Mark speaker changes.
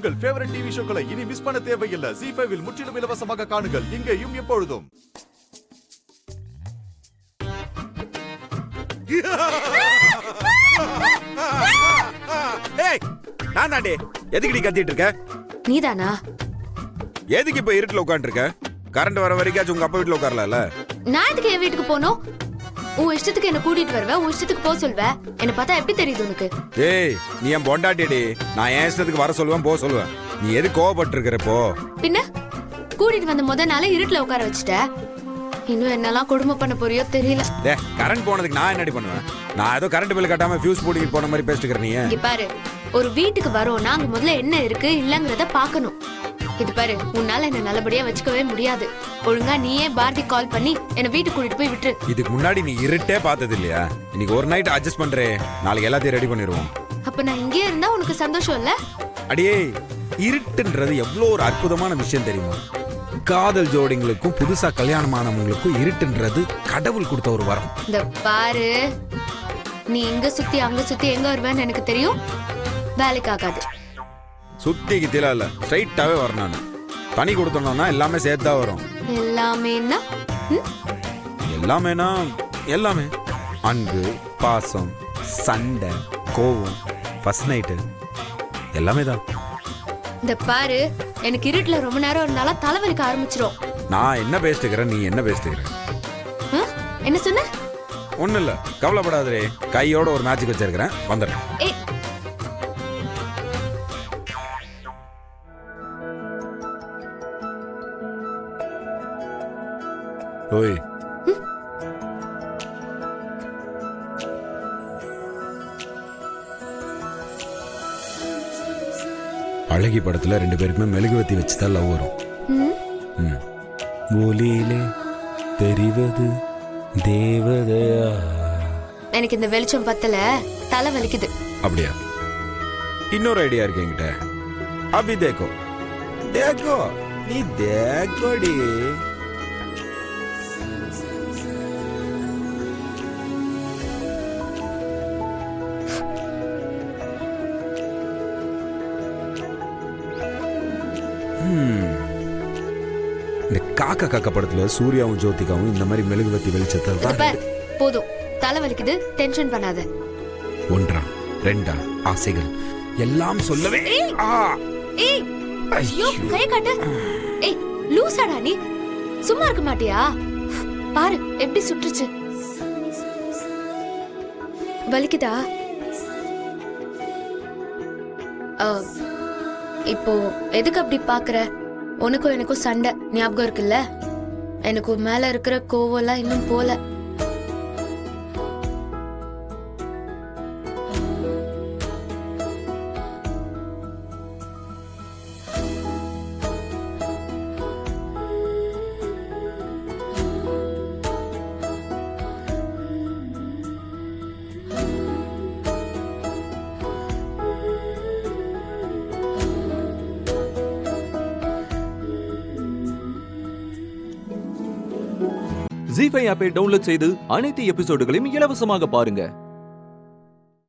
Speaker 1: உங்கள் favourite TV ஷோக்களை இனி miss பண்ண தேவையில்லை. ZEE5 இல் முற்றிலும் இலவசமாக காணுங்கள். இங்கேயும் எப்பொழுதும்.
Speaker 2: ஏய் நான் தாண்டி எதுக்குடி கத்திட்டு இருக்க?
Speaker 3: நீதானா?
Speaker 2: எதுக்கு இப்ப இருட்டுல உட்காந்துருக்க? கரண்ட் வர வரைக்கும் உங்க அப்பா வீட்டுல உட்காரல.
Speaker 3: நான் எதுக்கு என் வீட்டுக்கு போனோம்? உன் இஷ்டத்துக்கு என்ன கூட்டிட்டு வருவ, உன் இஷ்டத்துக்கு போக சொல்வ. என்ன பார்த்தா எப்படி தெரியுது உனக்கு?
Speaker 2: ஏய் நீ என் பொண்டாட்டிடி. நான் என் இஷ்டத்துக்கு வர சொல்லுவேன், போக சொல்லுவேன். நீ எது கோவப்பட்டு இருக்கிறப்போ?
Speaker 3: பின்ன கூட்டிட்டு வந்த முத நாளே இருட்டுல உட்கார வச்சுட்ட. இன்னும் என்னெல்லாம் கொடுமை பண்ண போறியோ தெரியல.
Speaker 2: கரண்ட் போனதுக்கு நான் என்னடி பண்ணுவேன்? நான் ஏதோ கரண்ட் பில் கட்டாம ஃபியூஸ் போட்டு போன மாதிரி பேசிட்டு நீ.
Speaker 3: இங்க பாரு, ஒரு வீட்டுக்கு வரோம்னா அங்க முதல்ல என்ன இருக்கு இல்லங்கறத பாக்கணும். இது பாரு, உன்னால என்ன நல்லபடியா வச்சுக்கவே முடியாது. ஒழுங்கா நீயே பாரதி கால் பண்ணி என்ன வீட்டுக்கு கூட்டிட்டு போய் விட்டுரு.
Speaker 2: இதுக்கு முன்னாடி நீ இருட்டே பார்த்தது இல்லையா? இன்னைக்கு ஒரு நைட் அட்ஜஸ்ட் பண்றே, நாளைக்கு எல்லாத்தையும் ரெடி பண்ணிடுவோம்.
Speaker 3: அப்ப நான் இங்கே இருந்தா உனக்கு சந்தோஷம் இல்ல?
Speaker 2: அடியே, இருட்டுன்றது எவ்வளவு ஒரு அற்புதமான விஷயம் தெரியுமா? காதல் ஜோடிங்களுக்கும் புதுசா கல்யாணமானவங்களுக்கும் இருட்டுன்றது கடவுள் கொடுத்த ஒரு வரம்.
Speaker 3: இந்த பாரு, நீ இங்க சுத்தி அங்க சுத்தி எங்க வருவேன்னு எனக்கு தெரியும். வேலைக்கு ஆகாது.
Speaker 2: சுத்திக்கு தில இல்ல, ஸ்ட்ரைட்டாவே வரணும். தனி கொடுத்தோம்னா எல்லாமே சேர்த்தா வரும்.
Speaker 3: எல்லாமேனா?
Speaker 2: எல்லாமேனா எல்லாமே. அன்பு, பாசம், சண்டை, கோவம், ஃபர்ஸ்ட் நைட்டு எல்லாமே தான்.
Speaker 3: இந்த பாரு, எனக்கு இருட்டுல ரொம்ப நேரம் இருந்தாலும் தலைவலிக்க ஆரம்பிச்சிரும்.
Speaker 2: நான் என்ன பேசிட்டுக்கிறேன், நீ என்ன பேசிட்டுக்கிற?
Speaker 3: என்ன சொன்ன?
Speaker 2: ஒண்ணு இல்ல, கவலைப்படாதே. கையோட ஒரு மேட்சுக்கு வச்சிருக்கிறேன், வந்துடுறேன். ஓய், அழகி படத்துல ரெண்டு பேருக்குமே மெழுகுவத்தி வச்சுதான் லவ் வரும். ஒளியிலே தெரிவது தேவதையா.
Speaker 3: எனக்கு இந்த வெளிச்சம் பத்தல, தலை வலிக்குது.
Speaker 2: அப்படியா? இன்னொரு ஐடியா இருக்கு என்கிட்ட. அபி தேக்கோ தேக்கோ, நீ தேக்கோடி. இந்த காக்கா காக்கா படத்துல சூர்யாவும் ஜோதிகாவும் இந்த மாதிரி மெழுகுவத்தி வெளிச்சத்தை.
Speaker 3: போதும், தலை வலிக்குது, டென்ஷன் பண்ணாத.
Speaker 2: ஒன்றா ரெண்டா ஆசைகள் எல்லாம் சொல்லவே.
Speaker 3: ஏய் ஐயோ, கை காட்டு. ஏய் லூசாடா நீ, சும்மா இருக்க மாட்டியா? பாரு எப்படி சுற்றுச்சு. வலிக்குதா? இப்போ எதுக்கு அப்படி பாக்குற? உனக்கும் எனக்கும் சண்டை ஞாபகம் இருக்குல்ல? எனக்கு மேல இருக்கிற கோவம்லாம் இன்னும் போல.
Speaker 4: ZEE5 ஆப்பை டவுன்லோட் செய்து அனைத்து எபிசோடுகளையும் இலவசமாக பாருங்க.